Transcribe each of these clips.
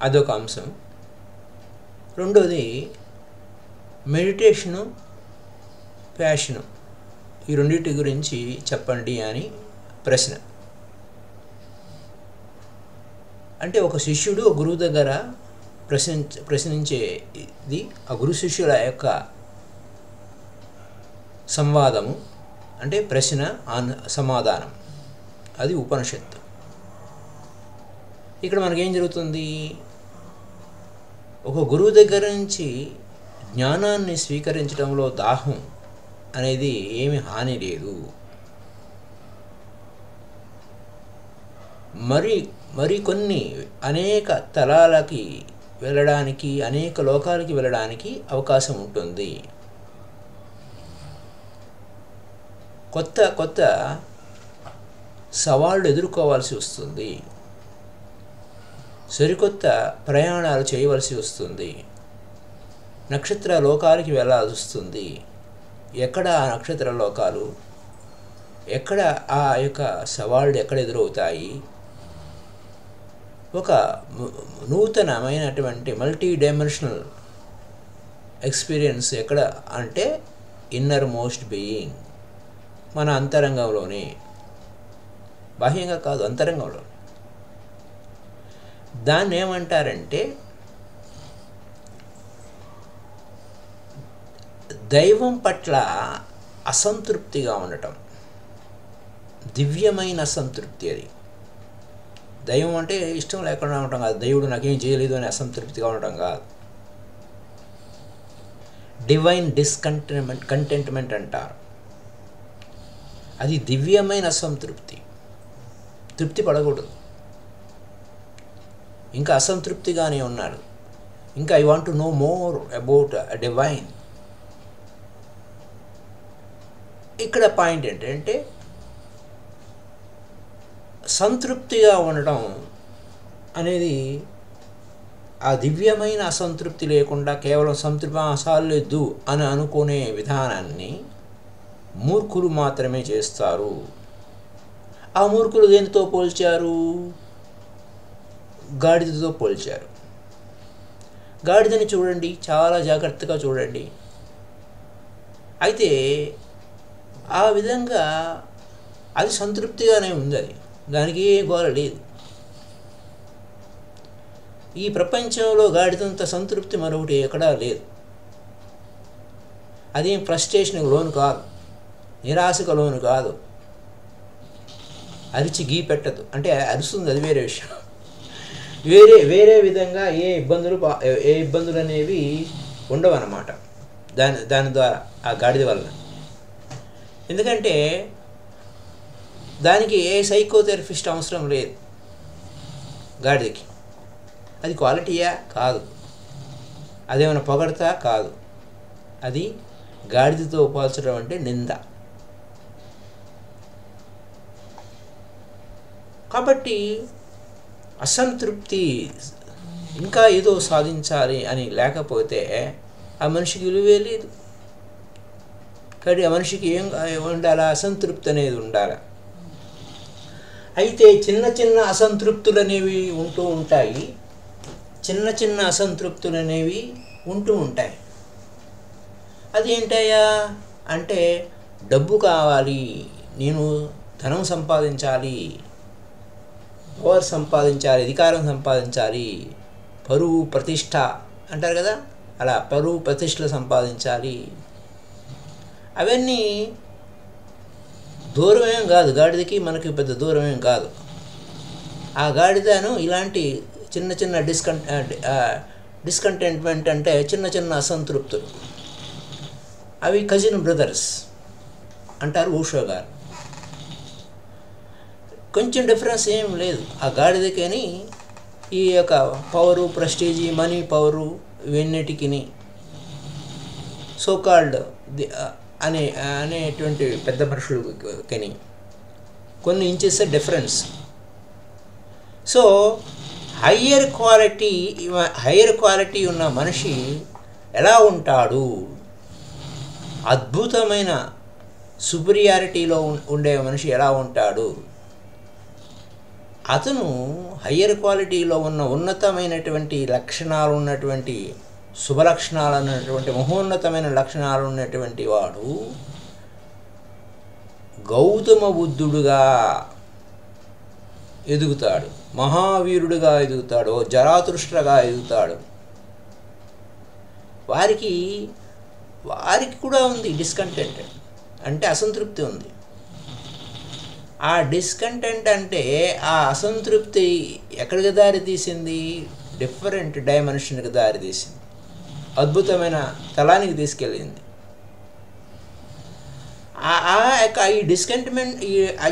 అదొక అంశం. రెండోది మెడిటేషను, ప్యాషను, ఈ రెండింటి గురించి చెప్పండి అని ప్రశ్న. అంటే ఒక శిష్యుడు ఒక గురువు దగ్గర ప్రశ్నించేది ఆ గురు శిష్యుల యొక్క సంవాదము, అంటే ప్రశ్న సమాధానం, అది ఉపనిషత్తు. ఇక్కడ మనకేం జరుగుతుంది? ఒక గురువు దగ్గర నుంచి జ్ఞానాన్ని స్వీకరించడంలో దాహం అనేది ఏమి హాని లేదు. మరికొన్ని అనేక తలాలకి వెళ్ళడానికి, అనేక లోకాలకి వెళ్ళడానికి అవకాశం ఉంటుంది. కొత్త కొత్త సవాళ్ళు ఎదుర్కోవాల్సి వస్తుంది. సరికొత్త ప్రయాణాలు చేయవలసి వస్తుంది. నక్షత్ర లోకాలకి వెళ్ళాల్సి వస్తుంది. ఎక్కడ ఆ నక్షత్ర లోకాలు, ఎక్కడ ఆ యొక్క సవాళ్ళు ఎక్కడ ఎదురవుతాయి? ఒక నూతనమైనటువంటి మల్టీ డైమెన్షనల్ ఎక్స్పీరియన్స్ ఎక్కడ అంటే ఇన్నర్ మోస్ట్ బీయింగ్, మన అంతరంగంలోనే, బాహ్యంగా కాదు, అంతరంగంలో. దాన్ని ఏమంటారంటే దైవం పట్ల అసంతృప్తిగా ఉండటం, దివ్యమైన అసంతృప్తి. అది దైవం అంటే ఇష్టం లేకుండా ఉండటం కాదు, దేవుడు నాకేం చేయలేదు అని అసంతృప్తిగా ఉండటం కాదు. డివైన్ కంటెంట్మెంట్ అంటారు. అది దివ్యమైన అసంతృప్తి. తృప్తి పడకూడదు, ఇంకా అసంతృప్తిగానే ఉన్నాడు. ఇంకా I want to know more about divine. ఇక్కడ పాయింట్ ఏంటంటే సంతృప్తిగా ఉండడం అనేది ఆ దివ్యమైన అసంతృప్తి లేకుండా కేవలం సంతృప్తి సాలేదు అని అనుకునే విధానాన్ని మూర్ఖులు మాత్రమే చేస్తారు. ఆ మూర్ఖులు దేనితో పోల్చారు? గాడిదతో పోల్చారు. గాడిదని చూడండి, చాలా జాగ్రత్తగా చూడండి. అయితే ఆ విధంగా అది సంతృప్తిగానే ఉంది. అది దానికి ఏ గోల లేదు. ఈ ప్రపంచంలో గాడిదంత సంతృప్తి మరొకటి ఎక్కడా లేదు. అదేం ఫ్రస్ట్రేషన్కి లోను కాదు, నిరాశకు లోను కాదు. అరిచి గీ పెట్టదు, అంటే అరుస్తుంది, అది వేరే విషయం. వేరే విధంగా ఏ ఇబ్బందులు అనేవి ఉండవన్నమాట దాని ద్వారా, ఆ గాడిద వలన. ఎందుకంటే దానికి ఏ సైకోథెరపిస్ట్ అవసరం లేదు గాడిదకి. అది క్వాలిటీయా? కాదు. అదేమైనా పొగడతా? కాదు. అది గాడిదతో పోల్చడం అంటే నింద. కాబట్టి అసంతృప్తి, ఇంకా ఏదో సాధించాలి అని లేకపోతే ఆ మనిషికి విలువే లేదు. కాబట్టి ఆ మనిషికి ఏం ఉండాలా? అసంతృప్తి అనేది ఉండాలి. అయితే చిన్న చిన్న అసంతృప్తులు అనేవి ఉంటూ ఉంటాయి. అది ఏంటయ్యా అంటే డబ్బు కావాలి, నేను ధనం సంపాదించాలి, పవర్ సంపాదించాలి, అధికారం సంపాదించాలి, పరువు ప్రతిష్ట అంటారు కదా, అలా పరువు ప్రతిష్టలు సంపాదించాలి. అవన్నీ దూరమేం కాదు, గాడిదకి మనకి పెద్ద దూరమేం కాదు. ఆ గాడిదను ఇలాంటి చిన్న చిన్న డిస్కంటెంట్మెంట్ అంటే చిన్న చిన్న అసంతృప్తులు, అవి కజిన్ బ్రదర్స్ అంటారు ఓషో గారు. కొంచెం డిఫరెన్స్ ఏం లేదు ఆ గాడిదకని ఈ యొక్క పవరు, ప్రెస్టీజీ, మనీ, పవరు ఇవన్నిటికి సోకాల్డ్ అనేటువంటి పెద్ద మనుషులకి కొన్ని inches difference. So higher quality ఉన్న మనిషి ఎలా ఉంటాడు? అద్భుతమైన సుపీరియారిటీలో ఉండే మనిషి ఎలా ఉంటాడు అతను హయ్యర్ క్వాలిటీలో ఉన్న ఉన్నతమైనటువంటి లక్షణాలు ఉన్నటువంటి శుభలక్షణాలు ఉన్నటువంటి మహోన్నతమైన లక్షణాలు ఉన్నటువంటి వాడు గౌతమ బుద్ధుడుగా ఎదుగుతాడు, మహావీరుడుగా ఎదుగుతాడు, జరాతుష్ట్రగా ఎదుగుతాడు. వారికి కూడా ఉంది డిస్కంటెంట్, అంటే అసంతృప్తి ఉంది. ఆ డిస్కంటెంట్ అంటే ఆ అసంతృప్తి ఎక్కడికి దారి తీసింది? డిఫరెంట్ డైమెన్షన్కి దారి తీసింది, అద్భుతమైన తలానికి తీసుకెళ్ళింది. ఈ డిస్కంటెంట్మెంట్,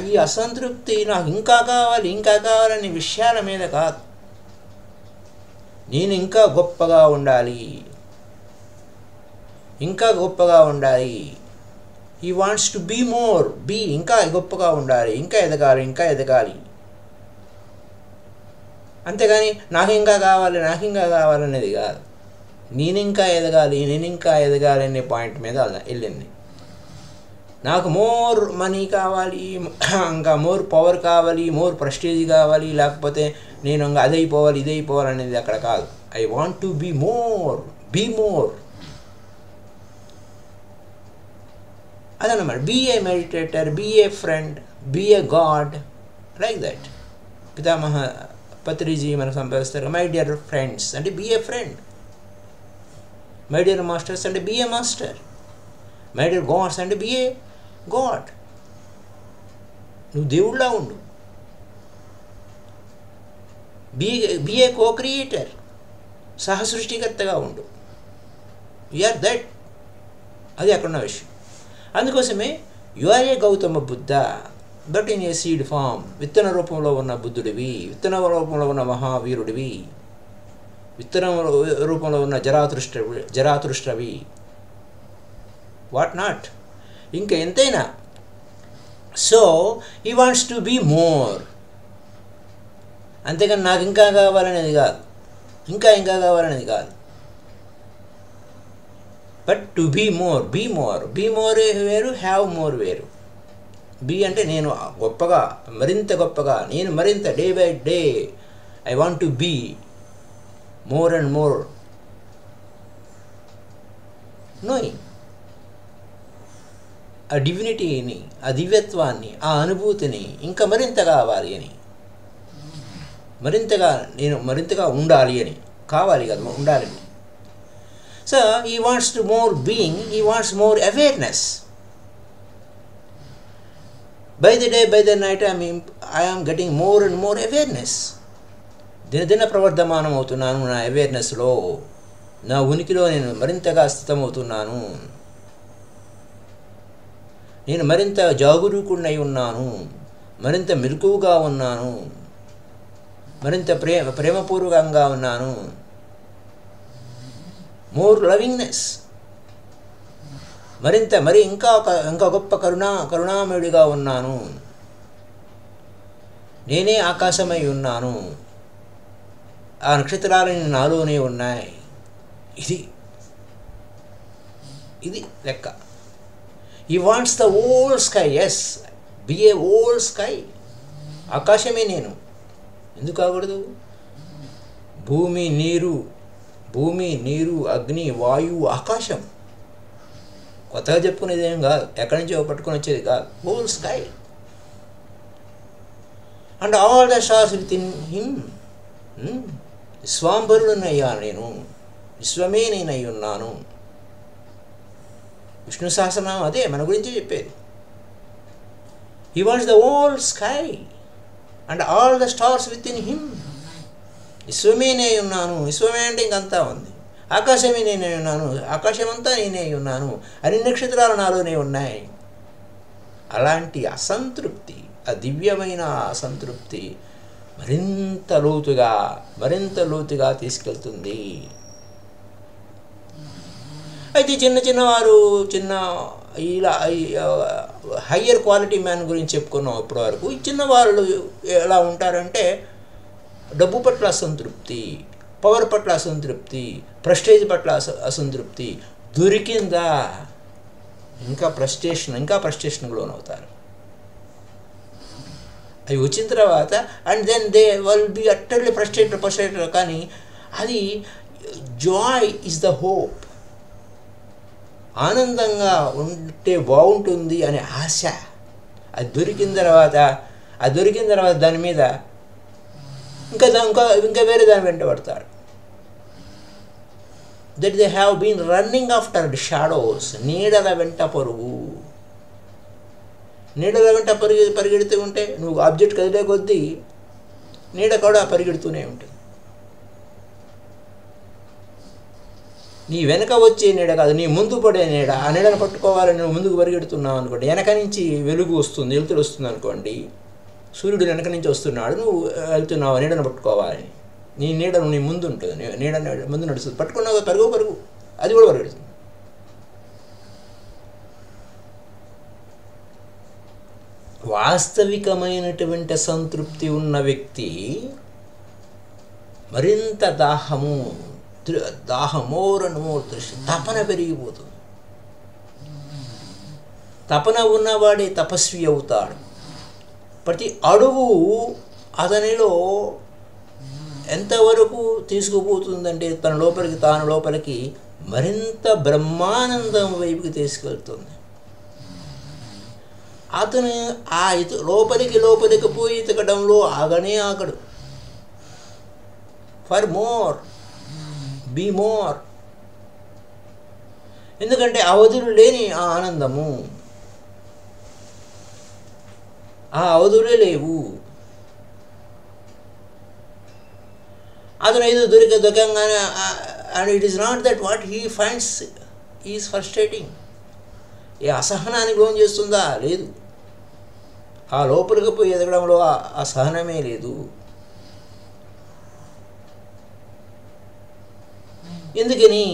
ఈ అసంతృప్తి నాకు ఇంకా కావాలనే విషయాల మీద కాదు. నేను ఇంకా గొప్పగా ఉండాలి, he wants to be more, ఇంకా గొప్పగా ఉండాలి, ఇంకా ఎదగాలి. అంతేగాని నాకు ఇంకా కావాలనేది కాదు. నేను ఇంకా ఎదగాలి అనే పాయింట్ మీద వెళ్ళింది. నాకు మోర్ మనీ కావాలి, ఇంకా మోర్ పవర్ కావాలి, మోర్ ప్రెస్టీజ్ కావాలి, లేకపోతే నేను ఇంకా ఇదైపోవాలి అనేది అక్కడ కాదు. I want to be more. అదన్నమాట. Be a meditator, be a friend, be a god, like that. పితామహ పత్రిజీ మనకు సంపాదిస్తారు. మై డియర్ ఫ్రెండ్స్ అంటే be a friend, my dear masters అంటే be a master, my dear gods అంటే be a god. నువ్వు దేవుళ్ళ ఉండు. బీ ఏ కో క్రియేటర్, సహసృష్టికర్తగా ఉండు. You are that. అది అక్కడున్న విషయం. అందుకోసమే you are a Gautama Buddha, but in a seed form. విత్తన రూపంలో ఉన్న బుద్ధుడివి, విత్తన రూపంలో ఉన్న మహావీరుడివి, విత్తన రూపంలో ఉన్న జరాతుష్ట్రవి, వాట్ నాట్, ఇంకా ఎంతైనా. So he wants to be more. అంతేగాని నాకు ఇంకా కావాలనేది కాదు, ఇంకా కావాలనేది. బట్ టు బీ మోర్ వేరు, హ్యావ్ మోర్ వేరు. బీ అంటే నేను మరింత గొప్పగా, నేను మరింత day by day I want to be more and more knowing ఆ డివినిటీని, ఆ దివ్యత్వాన్ని, ఆ అనుభూతిని ఇంకా మరింత కావాలి అని, నేను మరింతగా ఉండాలి అని, కావాలి కదా ఉండాలని. So he wants to more being, he wants more awareness. By the day, by the night, I am getting more and more awareness. దినదిన ప్రవర్ధమానం అవుతున్నాను నా అవేర్నెస్లో, నా ఉనికిలో నేను మరింతగా స్థితమవుతున్నాను, నేను మరింత జాగరూకుడినై ఉన్నాను, మరింత మెలకువగా ఉన్నాను, మరింత ప్రేమపూర్వకంగా ఉన్నాను. మోర్ లవింగ్నెస్, మరి ఇంకా గొప్ప కరుణామయుడిగా ఉన్నాను, నేనే ఆకాశమై ఉన్నాను, ఆ నక్షత్రాలని నాలోనే ఉన్నాయి. ఇది లెక్క. He wants the old sky. Yes, be a old sky. ఆకాశమే నేను, ఎందుకు కాకూడదు? భూమి నీరు అగ్ని వాయువు ఆకాశం కొత్తగా చెప్పుకునేది ఏం కాదు, ఎక్కడి నుంచో పట్టుకొని వచ్చేది కాదు. Whole sky and all the stars within him. విశ్వాంబరుడునయ్యా నేను, విశ్వమే నేనై ఉన్నాను. విష్ణు సహస్రనామం అదే మన గురించి చెప్పేది. He wants the whole sky and all the stars within him. విశ్వమే నేనై ఉన్నాను, విశ్వమే అంటే ఇంకంతా ఉంది. ఆకాశమే నేనై ఉన్నాను, ఆకాశమంతా నేనై ఉన్నాను, అన్ని నక్షత్రాలు నాలోనే ఉన్నాయి. అలాంటి అసంతృప్తి, ఆ దివ్యమైన అసంతృప్తి మరింత లోతుగా తీసుకెళ్తుంది. అయితే చిన్నవారు ఇలా హయ్యర్ క్వాలిటీ మ్యాన్ గురించి చెప్పుకున్నాం ఇప్పటివరకు. ఈ చిన్నవాళ్ళు ఎలా ఉంటారంటే డబ్బు పట్ల అసంతృప్తి, పవర్ పట్ల అసంతృప్తి, ప్రెస్టేజ్ పట్ల అసంతృప్తి. దొరికిందా ఇంకా ప్రెస్టేషన్ లోనవుతారు. అవి వచ్చిన తర్వాత and then they will be utterly frustrated. కానీ అది జాయ్ ఈజ్ ద హోప్. ఆనందంగా ఉంటే బాగుంటుంది అనే ఆశ. అది దొరికిన తర్వాత దాని మీద ఇంకా వేరే దాని వెంట పడతాడు. That they have been running after the shadows. నీడల వెంట పరిగెడుతూ ఉంటే నువ్వు ఆబ్జెక్ట్ కదిలే కొద్దీ నీడ కూడా పరిగెడుతూనే ఉంటుంది. నీ వెనక వచ్చే నీడ కాదు, నీ ముందు పడే నీడ. ఆ నీడను పట్టుకోవాలని నువ్వు ముందుకు పరిగెడుతున్నావు అనుకోండి, వెనక నుంచి వెలుగు వస్తుంది, వెలుతురు వస్తుంది అనుకోండి. సూర్యుడు వెనక నుంచి వస్తున్నాడు, నువ్వు వెళ్తున్నావు నీడను పట్టుకోవాలని. నీ నీడను నీ ముందు ఉంటుంది, నీడ ముందు నడుస్తుంది. పట్టుకున్నావు పరుగు అది కూడా పరిగెడుతుంది. వాస్తవికమైనటువంటి సంతృప్తి ఉన్న వ్యక్తి మరింత మోర్ అండ్ మోర్ తపన పెరిగిపోతుంది. తపన ఉన్నవాడే తపస్వి అవుతాడు. ప్రతి అడుగు అతనిలో ఎంతవరకు తీసుకుపోతుందంటే తాను లోపలికి మరింత బ్రహ్మానందం వైపుకి తీసుకెళ్తుంది. అతను ఆ లోపలికి పోయి ఎతకడంలో ఆగడు. For more, be more. ఎందుకంటే అవధులు లేని ఆ ఆనందము, ఆ అవధులే లేవు. అతను ఏదో దొరకంగానే and it is not that what he finds is frustrating. ఏ అసహనానికి లోన్ చేస్తుందా? లేదు. ఆ లోపలికి పోయి ఎదగడంలో ఆ సహనమే లేదు. ఎందుకని?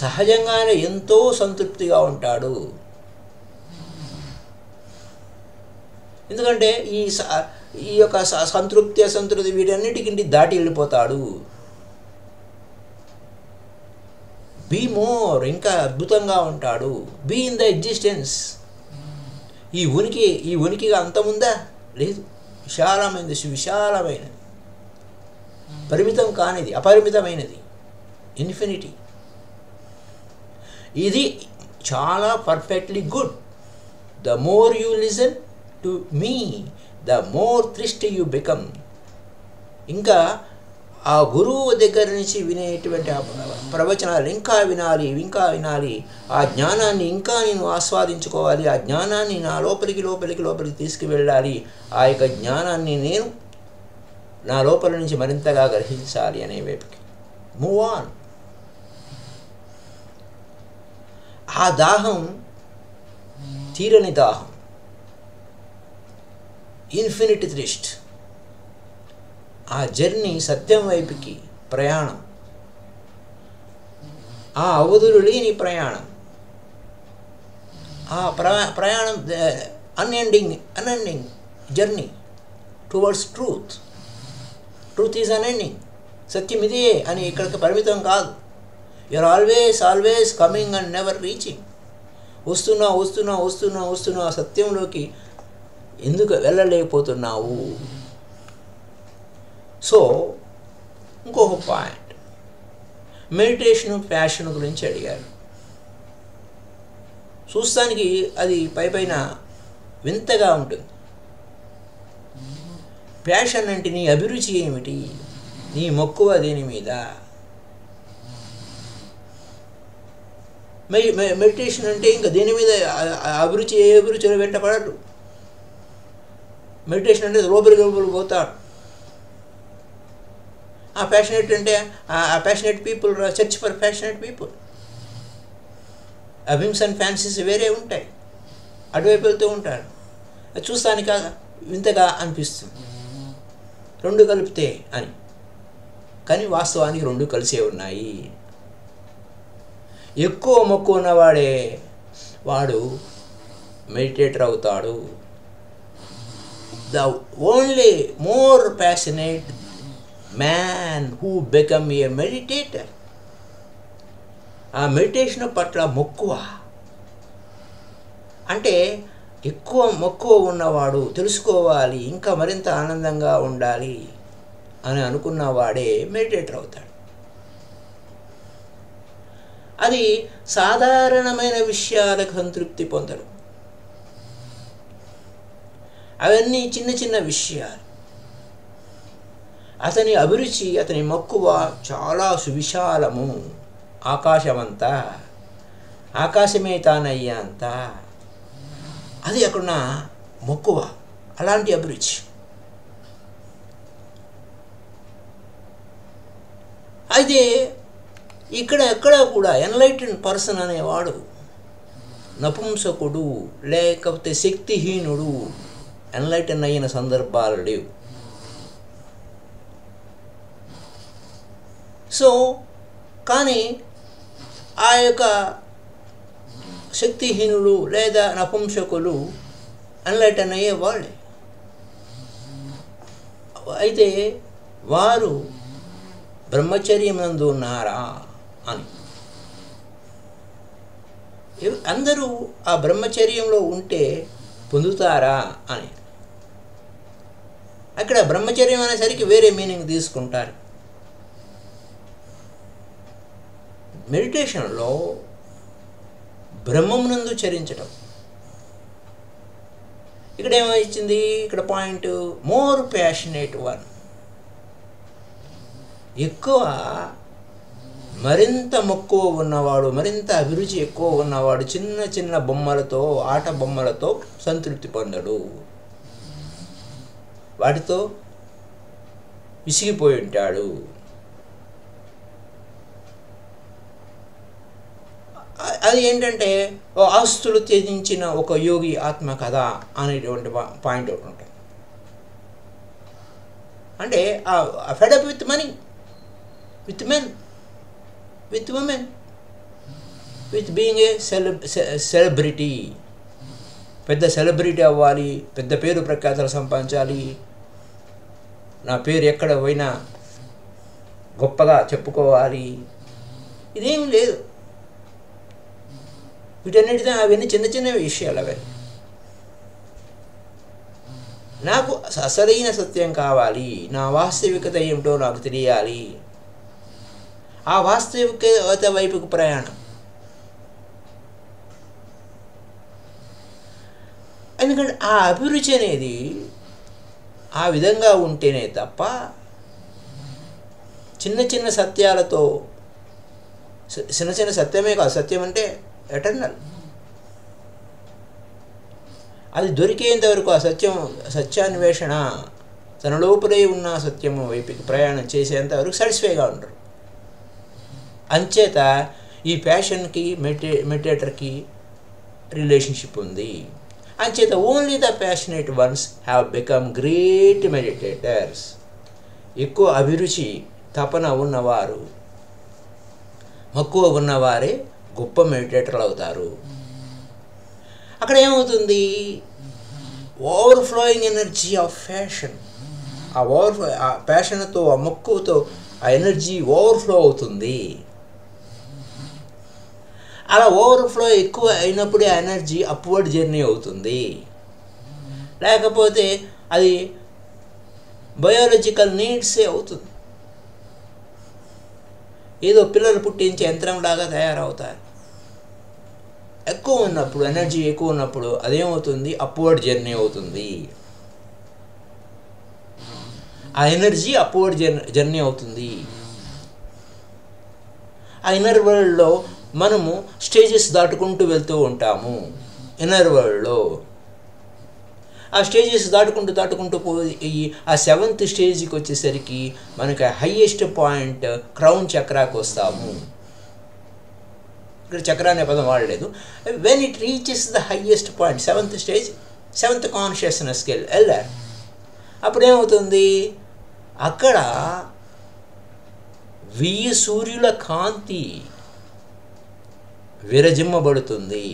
సహజంగానే ఎంతో సంతృప్తిగా ఉంటాడు. ఎందుకంటే ఈ యొక్క సంతృప్తి అసంతృప్తి వీటన్నిటికి దాటి వెళ్ళిపోతాడు. బీ మోర్, ఇంకా అద్భుతంగా ఉంటాడు. Be in the existence. ఈ ఉనికిగా అంతముందా? లేదు. విశాలమైనది, పరిమితం కానిది, అపరిమితమైనది, ఇన్ఫినిటీ. ఇది చాలా perfectly good. The more you listen to me, the more thirsty you become. ఇంకా ఆ గురువు దగ్గర నుంచి వినేటువంటి ప్రవచనాలు ఇంకా వినాలి. ఆ జ్ఞానాన్ని ఇంకా నేను ఆస్వాదించుకోవాలి. ఆ జ్ఞానాన్ని నా లోపలికి తీసుకువెళ్ళాలి. ఆ యొక్క జ్ఞానాన్ని నేను నా లోపల నుంచి మరింతగా గ్రహించాలి అనే వైపుకి మూవ్ ఆన్. ఆ దాహం తీరని దాహం, ఇన్ఫినిటీ థిర్స్ట్. ఆ జర్నీ సత్యం వైపుకి ప్రయాణం, ఆ అవధులు లేని ప్రయాణం. ఆ ప్రయాణం unending journey towards truth. Truth is unending. సత్యం ఇదే అని ఇక్కడికి పరిమితం కాదు. You are always coming and never reaching. వస్తున్నా సత్యంలోకి ఎందుకు వెళ్ళలేకపోతున్నావు? సో ఇంకొక పాయింట్, మెడిటేషను ప్యాషన్ గురించి అడిగారు. చూస్తానికి అది పైన వింతగా ఉంటుంది. ప్యాషన్ అంటే నీ అభిరుచి ఏమిటి? నీ మక్కువ దేని మీద? మెడిటేషన్ అంటే ఇంకా దేని మీద అభిరుచి, ఏ అభిరుచిలో వెంటపడడు. మెడిటేషన్ అంటే లోపలికి పోతాడు. ఆ ప్యాషనేట్ అంటే ఆ passionate people search for passionate people. ఆ విమ్స్ అండ్ ఫ్యాన్సీస్ వేరే ఉంటాయి, అటువైపు వెళ్తూ ఉంటారు. అది చూస్తానికి వింతగా అనిపిస్తుంది, రెండు కలిపితే అని. కానీ వాస్తవానికి రెండు కలిసే ఉన్నాయి. ఎక్కువ మక్కువ ఉన్నవాడే వాడు మెడిటేటర్ అవుతాడు. The only more passionate man who become a meditator. ఆ మెడిటేషన్ పట్ల మక్కువ అంటే ఎక్కువ మక్కువ ఉన్నవాడు తెలుసుకోవాలి, ఇంకా మరింత ఆనందంగా ఉండాలి అని అనుకున్నవాడే మెడిటేటర్ అవుతాడు. అది సాధారణమైన విషయాలకు సంతృప్తి పొందడు. అవన్నీ చిన్న చిన్న విషయాలు. అతని అభిరుచి, అతని మక్కువ చాలా సువిశాలము. ఆకాశమంతా, ఆకాశమే తానయ్యా అంతా, అది అక్కడ మక్కువ, అలాంటి అభిరుచి. అయితే ఇక్కడ ఎక్కడ కూడా ఎన్లైటెన్ పర్సన్ అనేవాడు నపుంసకుడు లేకపోతే శక్తిహీనుడు ఎన్లైటన్ అయిన సందర్భాలు లేవు. సో కానీ ఆ యొక్క శక్తిహీనులు లేదా నపుంసకులు ఎన్లైటన్ అయ్యే వాళ్ళే. అయితే వారు బ్రహ్మచర్యమందు ఉన్నారా అని, అందరూ ఆ బ్రహ్మచర్యంలో ఉంటే పొందుతారా అని. అక్కడ బ్రహ్మచర్యం అనేసరికి వేరే మీనింగ్ తీసుకుంటారు. మెడిటేషన్లో బ్రహ్మమునందు చరించటం. ఇక్కడ ఏమొచ్చింది, ఇక్కడ పాయింట్ మోర్ ప్యాషనేట్ వన్, ఎక్కువ మరింత మక్కువ ఉన్నవాడు, మరింత అభిరుచి ఎక్కువ ఉన్నవాడు చిన్న చిన్న బొమ్మలతో, ఆట బొమ్మలతో సంతృప్తి పొందడు. వాటితో విసిగిపోయి ఉంటాడు. అది ఏంటంటే ఆస్తులు త్యజించిన ఒక యోగి ఆత్మ కథ అనేటువంటి పాయింట్ ఒకటి ఉంటుంది. అంటే fed up with money, with men, with women, with being a celebrity. పెద్ద సెలబ్రిటీ అవ్వాలి, పెద్ద పేరు ప్రఖ్యాతలు సంపాదించాలి, నా పేరు ఎక్కడ పోయినా గొప్పగా చెప్పుకోవాలి, ఇదేం లేదు. వీటన్నిటితో అవన్నీ చిన్న చిన్న విషయాలు. అవన్నీ నాకు అసలైన సత్యం కావాలి, నా వాస్తవికత ఏమిటో నాకు తెలియాలి, ఆ వాస్తవికత వైపుకు ప్రయాణం. ఎందుకంటే ఆ అభిరుచి అనేది ఆ విధంగా ఉంటేనే తప్ప చిన్న చిన్న సత్యాలతో, చిన్న చిన్న సత్యమే కాదు, సత్యం అంటే ఎటర్నల్, అది దొరికేంత వరకు ఆ సత్యాన్వేషణ తన లోపలే ఉన్న సత్యము వైపుకి ప్రయాణం చేసేంత వరకు సాటిస్ఫైగా ఉంటారు. అంచేత ఈ ప్యాషన్కి మెడిటేటర్కి రిలేషన్షిప్ ఉంది. అంచేత only the passionate once have become great meditators. ఎక్కువ అభిరుచి, తపన ఉన్నవారు, మక్కువ ఉన్నవారే గొప్ప మెడిటేటర్లు అవుతారు. అక్కడ ఏమవుతుంది, ఓవర్ఫ్లోయింగ్ ఎనర్జీ ఆఫ్ ప్యాషన్, ఆ ప్యాషన్తో, ఆ మక్కువతో ఆ ఎనర్జీ ఓవర్ఫ్లో అవుతుంది. అలా ఓవర్ఫ్లో ఎక్కువ అయినప్పుడే ఆ ఎనర్జీ అప్వర్డ్ జర్నీ అవుతుంది. లేకపోతే అది బయాలజికల్ నీడ్సే అవుతుంది. ఏదో పిల్లలు పుట్టించే యంత్రంలాగా తయారవుతారు. ఎక్కువ ఉన్నప్పుడు, ఎనర్జీ ఎక్కువ ఉన్నప్పుడు అదేమవుతుంది, అప్వర్డ్ జర్నీ అవుతుంది. ఆ ఎనర్జీ అప్వర్డ్ జర్నీ అవుతుంది. ఆ ఇన్నర్ వరల్డ్లో మనము స్టేజెస్ దాటుకుంటూ వెళ్తూ ఉంటాము. ఇన్నర్ వరల్డ్లో ఆ స్టేజెస్ దాటుకుంటూ పోయి ఆ 7th స్టేజ్కి వచ్చేసరికి మనకి హయ్యెస్ట్ పాయింట్ క్రౌన్ చక్రాకి వస్తాము. ఇక్కడ చక్ర అనే పదం వాడలేదు. When it reaches the highest point, 7th stage, 7th కాన్షియస్నెస్కి వెళ్ళారు. అప్పుడు ఏమవుతుంది, అక్కడ 1000 సూర్యుల కాంతి విరజిమ్మబడుతుంది.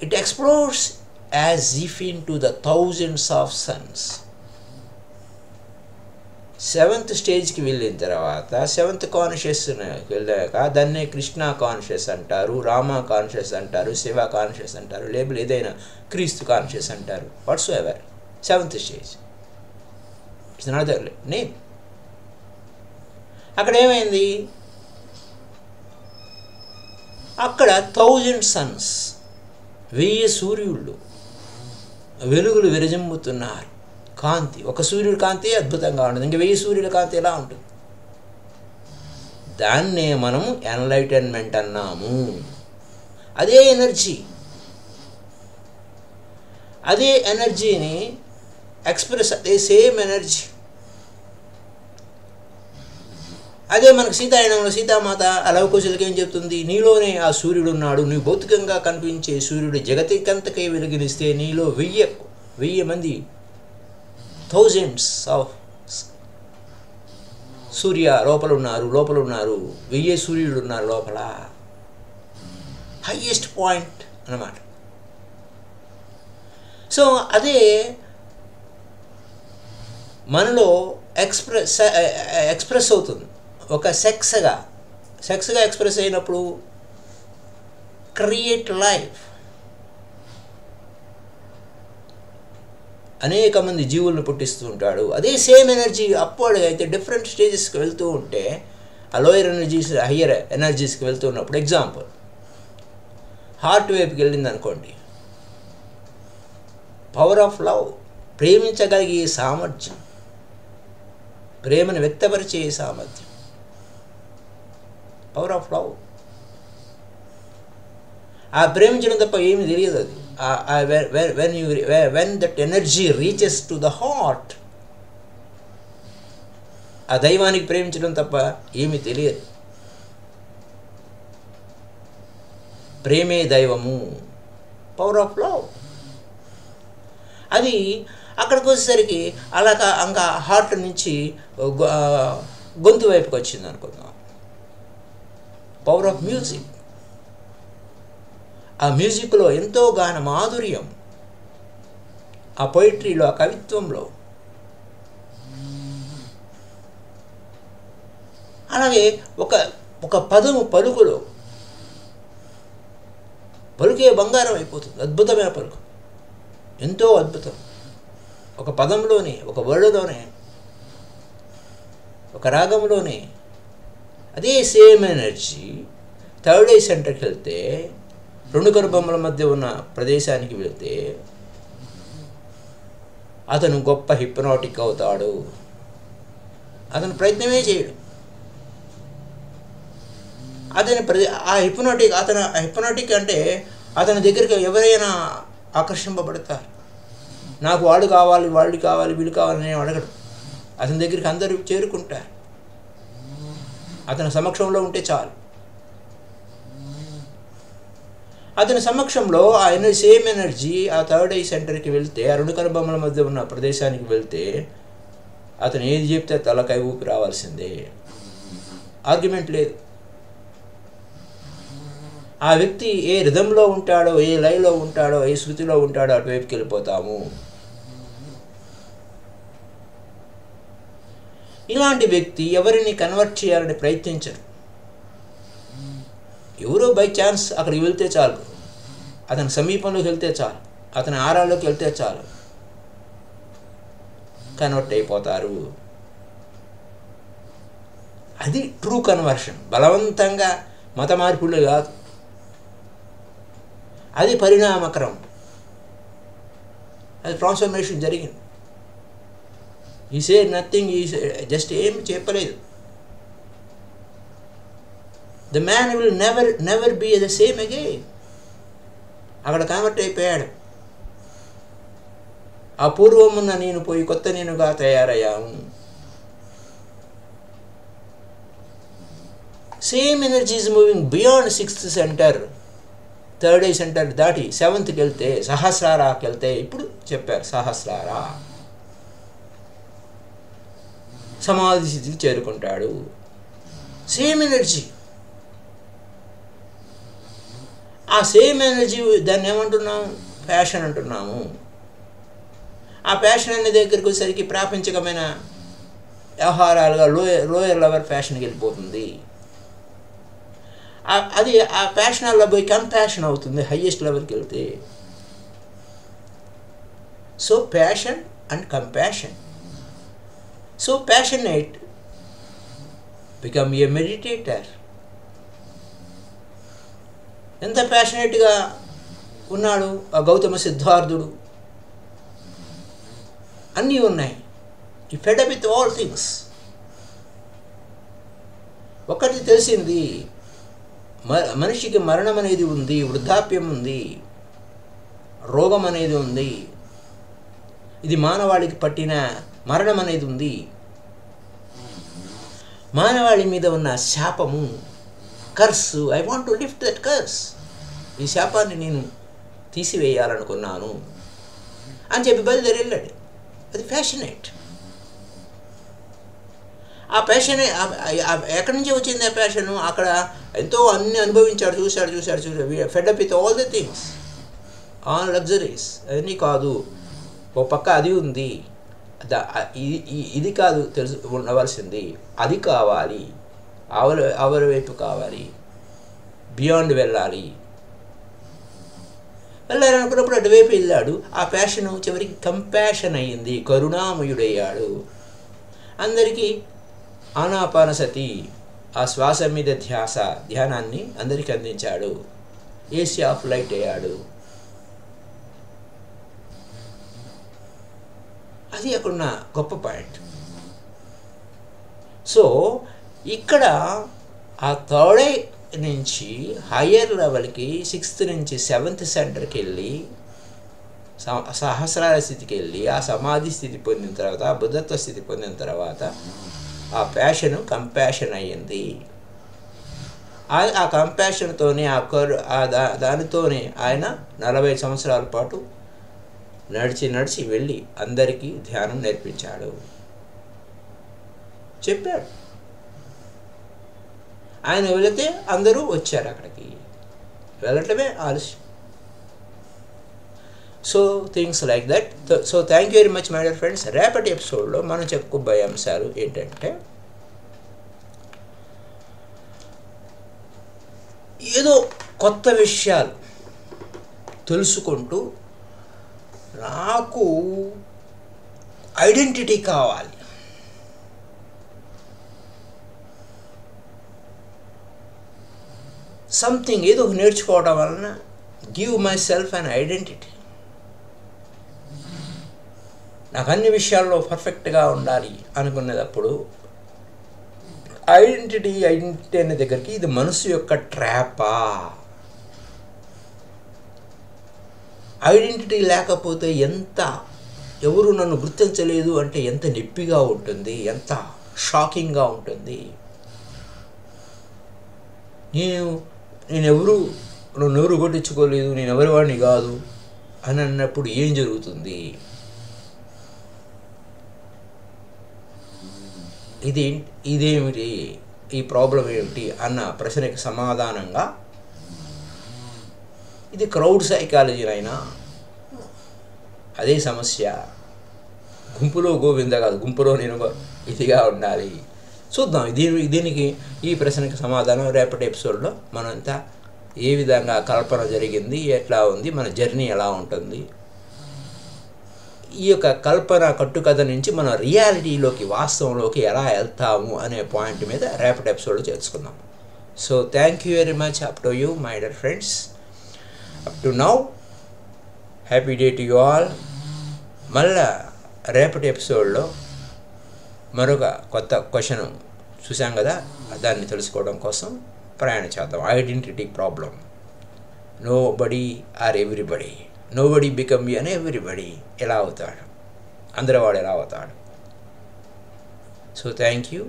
It explores as if into the thousands of suns. Seventh స్టేజ్కి వెళ్ళిన తర్వాత సెవెంత్ కాన్షియస్ వెళ్ళాక దాన్నే కృష్ణ కాన్షియస్ అంటారు, రామ కాన్షియస్ అంటారు, శివ కాన్షియస్ అంటారు, లేబుల్ ఏదైనా క్రీస్తు కాన్షియస్ అంటారు. Whatsoever seventh stage, it's another name. అక్కడ ఏమైంది, అక్కడ 1000 సన్స్, 1000 సూర్యుళ్ళు వెలుగులు విరజిమ్ముతున్నారు. కాంతి, ఒక సూర్యుడి కాంతి అద్భుతంగా ఉంటుంది, ఇంక 1000 సూర్యుల కాంతి ఎలా ఉంటుంది? దాన్నే మనము ఎన్లైటన్మెంట్ అన్నాము. అదే ఎనర్జీ, అదే ఎనర్జీని ఎక్స్ప్రెస్, అదే సేమ్ ఎనర్జీ. అదే మనకు సీతాయనంలో సీతామాత లవకుశలకి ఏం చెప్తుంది, నీలోనే ఆ సూర్యుడు ఉన్నాడు, నీవు భౌతికంగా కనిపించే సూర్యుడు జగతికంతకై వెలుగునిస్తే నీలో 1000 మంది, థౌజండ్స్ ఆఫ్ సూర్య లోపల ఉన్నారు 1000 సూర్యుడు ఉన్నారు లోపల. హైయెస్ట్ పాయింట్ అన్నమాట. సో అదే మనలో ఎక్స్ప్రెస్ అవుతుంది. ఒక సెక్స్గా ఎక్స్ప్రెస్ అయినప్పుడు క్రియేట్ లైఫ్. అనేక మంది జీవులను పుట్టిస్తూ ఉంటాడు. అదే సేమ్ ఎనర్జీ అప్వర్డ్ అయితే డిఫరెంట్ స్టేజెస్కి వెళ్తూ ఉంటే, ఆ లోయర్ ఎనర్జీస్ హయ్యర్ ఎనర్జీస్కి వెళ్తూ ఉన్నప్పుడు, ఎగ్జాంపుల్ హార్ట్ వైపుకి వెళ్ళింది అనుకోండి, పవర్ ఆఫ్ లవ్, ప్రేమించగలిగే సామర్థ్యం, ప్రేమను వ్యక్తపరిచే సామర్థ్యం, పవర్ ఆఫ్ లవ్. ఆ ప్రేమించడం తప్ప ఏమీ తెలియదు. అది when that energy reaches to the heart, ఆ దైవానికి ప్రేమించడం తప్ప ఏమీ తెలియదు. ప్రేమే దైవము, పవర్ ఆఫ్ లవ్. అది అక్కడికి వచ్చేసరికి అలా ఇంకా హార్ట్ నుంచి గొంతు వైపుకి వచ్చింది అనుకుందాం. పవర్ ఆఫ్ మ్యూజిక్, ఆ మ్యూజిక్లో ఎంతో గాన మాధుర్యం, ఆ పొయిట్రీలో, ఆ కవిత్వంలో. అలాగే ఒక పదము పలుకులో, పలుకే బంగారం అయిపోతుంది. అద్భుతమైన పలుకు, ఎంతో అద్భుతం. ఒక పదంలోనే, ఒక వర్డ్లోనే, ఒక రాగంలోనే. అదే సేమ్ ఎనర్జీ థర్డ్ ఐ సెంటర్కి వెళ్తే, 2 కనుబొమ్మల మధ్య ఉన్న ప్రదేశానికి వెళ్తే అతను గొప్ప హిప్నాటిక్ అవుతాడు. అతను ప్రయత్నమే చేయడు. ఆ హిప్నాటిక్ అంటే అతని దగ్గరికి ఎవరైనా ఆకర్షింపబడతారు. నాకు వాడు కావాలి, వీళ్ళు కావాలని అడగడు. అతని దగ్గరికి అందరూ చేరుకుంటారు. అతని సమక్షంలో ఉంటే చాలు. అతని సమక్షంలో ఆ సేమ్ ఎనర్జీ ఆ థర్డ్ ఐ సెంటర్కి వెళ్తే, ఆ 2 కనుబొమ్మల మధ్య ఉన్న ప్రదేశానికి వెళ్తే, అతను ఏది చెప్తే తలకై ఊపి రావాల్సిందే, ఆర్గ్యుమెంట్ లేదు. ఆ వ్యక్తి ఏ రిథంలో ఉంటాడో, ఏ లయలో ఉంటాడో, ఏ శృతిలో ఉంటాడో అటువైపుకి వెళ్ళిపోతాము. ఇలాంటి వ్యక్తి ఎవరిని కన్వర్ట్ చేయాలని ప్రయత్నించరు. ఎవరో బై ఛాన్స్ అక్కడికి వెళ్తే చాలు, అతని సమీపంలోకి వెళ్తే చాలు, అతని ఆరాల్లోకి వెళ్తే చాలు, కన్వర్ట్ అయిపోతారు. అది ట్రూ కన్వర్షన్. బలవంతంగా మత మార్పులు కాదు, అది పరిణామక్రమం, అది ట్రాన్స్ఫర్మేషన్ జరిగింది. ఈ సే నథింగ్, జస్ట్ ఏం చెప్పలేదు. The man will never be the same again. అక్కడ కన్వర్ట్ అయిపోయాడు. ఆ పూర్వమున్న నేను పోయి కొత్త నేనుగా తయారయ్యాము. Same energy is moving beyond 6th centre, third eye centre దాటి 7th వెళ్తే, సహస్రారాకి వెళ్తే, ఇప్పుడు చెప్పారు సహస్రారా, సమాధి స్థితికి చేరుకుంటాడు. సేమ్ ఎనర్జీ, ఆ సేమ్ ఎనర్జీ, దాన్ని ఏమంటున్నాము, ప్యాషన్ అంటున్నాము. ఆ ప్యాషన్ అనే దగ్గరికి వచ్చేసరికి ప్రాపంచికమైన వ్యవహారాలుగా లోయర్ లెవెల్ ఫ్యాషన్కి వెళ్ళిపోతుంది. అది ఆ ప్యాషన్ అలా పోయి కంపాషన్ అవుతుంది హయ్యెస్ట్ లెవెల్కి వెళ్తే. So passion and compassion. So passionate become a meditator. ఎంత ప్యాషనేట్గా ఉన్నాడు ఆ గౌతమ సిద్ధార్థుడు. అన్నీ ఉన్నాయి. ఈ fed up with all things. ఒకటి తెలిసింది, మనిషికి మరణం అనేది ఉంది, వృద్ధాప్యం ఉంది, రోగం అనేది ఉంది. ఇది మానవాళికి పట్టిన మరణం అనేది ఉంది. మానవాళి మీద ఉన్న శాపము, curse, I want to lift that curse. ఈ శాపాన్ని నేను తీసివేయాలనుకున్నాను అని చెప్పి బయలుదేరి వెళ్ళాడు. అది ప్యాషనేట్. ఆ ప్యాషన్ ఎక్కడి నుంచి వచ్చింది ఆ ప్యాషను? అక్కడ ఎంతో అన్ని అనుభవించాడు, చూశాడు. Fed up with all the things, all luxuries. అవన్నీ కాదు, ఒక పక్క అది ఉంది, ఇది కాదు తెలుసు ఉండవలసింది, అది కావాలి, అవరి వైపు కావాలి, బియాండ్ వెళ్ళాలనుకున్నప్పుడు అటువైపు వెళ్ళాడు. ఆ ప్యాషను చివరికి కంపాషన్ అయ్యింది, కరుణామయుడయ్యాడు. అందరికీ ఆనాపానసతి, ఆ శ్వాస మీద ధ్యానాన్ని అందరికీ అందించాడు. ఏసీ ఆఫ్ లైట్ అయ్యాడు. అది అక్కడున్న గొప్ప పాయింట్. సో ఇక్కడ ఆ థర్డ్ ఐ నుంచి హయ్యర్ లెవెల్కి 6th నుంచి 7th సెంటర్కి వెళ్ళి సహస్రార స్థితికి వెళ్ళి ఆ సమాధి స్థితి పొందిన తర్వాత, బుద్ధత్వ స్థితి పొందిన తర్వాత ఆ ప్యాషను కంపాషన్ అయ్యింది. ఆ కంపాషన్తోనే దానితోనే ఆయన 40 సంవత్సరాల పాటు నడిచి వెళ్ళి అందరికీ ధ్యానం నేర్పించాడు, చెప్పాడు. ఆయన వెళితే అందరూ వచ్చారు అక్కడికి, వెళ్ళటమే ఆలస్యం. So things like that. So thank you very much my dear friends. రేపటి ఎపిసోడ్లో మనం చెప్పుకోబోయే అంశాలు ఏంటంటే, ఏదో కొత్త విషయాలు తెలుసుకుంటూ నాకు ఐడెంటిటీ కావాలి, సంథింగ్ ఏదో నేర్చుకోవడం వలన give my self an identity. నాకు అన్ని విషయాల్లో పర్ఫెక్ట్గా ఉండాలి అనుకునేటప్పుడు ఐడెంటిటీ అనే దగ్గరికి ఇది మనసు యొక్క ట్రాపా? ఐడెంటిటీ లేకపోతే ఎవరు నన్ను గుర్తించలేదు అంటే ఎంత నొప్పిగా ఉంటుంది, ఎంత షాకింగ్గా ఉంటుంది. నన్ను కొట్టించుకోలేదు, నేను ఎవరి వాడిని కాదు అని అన్నప్పుడు ఏం జరుగుతుంది? ఇదేమిటి, ఈ ప్రాబ్లం ఏమిటి అన్న ప్రశ్నకి సమాధానంగా ఇది క్రౌడ్ సైకాలజీనైనా అదే సమస్య. గుంపులో గోవింద కాదు, గుంపులో నేను ఇదిగా ఉండాలి. చూద్దాం దీనికి ఈ ప్రశ్నకి సమాధానం రేపటి ఎపిసోడ్లో మనంతా ఏ విధంగా కల్పన జరిగింది, ఎట్లా ఉంది, మన జర్నీ ఎలా ఉంటుంది, ఈ యొక్క కల్పన కట్టుకథ నుంచి మనం రియాలిటీలోకి, వాస్తవంలోకి ఎలా వెళ్తాము అనే పాయింట్ మీద రేపటి ఎపిసోడ్లో తెలుసుకుందాం. So thank you very much up to you my dear friends. Up to now happy day to you all. మళ్ళా రేపటి ఎపిసోడ్లో మరొక కొత్త క్వశ్చన్ చూసాం కదా, దాన్ని తెలుసుకోవడం కోసం ప్రయాణం చేద్దాం. Identity problem. Nobody or everybody, nobody become an everybody. ఎలా అవుతాడు, అందరూ వాడు ఎలా అవుతాడు? So thank you.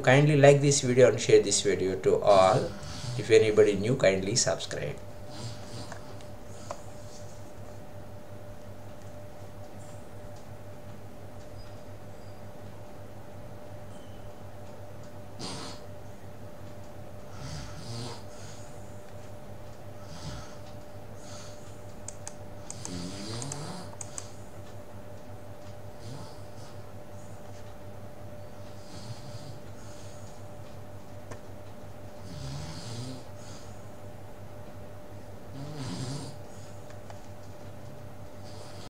Kindly like this video and share this video to all. If anybody new, kindly subscribe.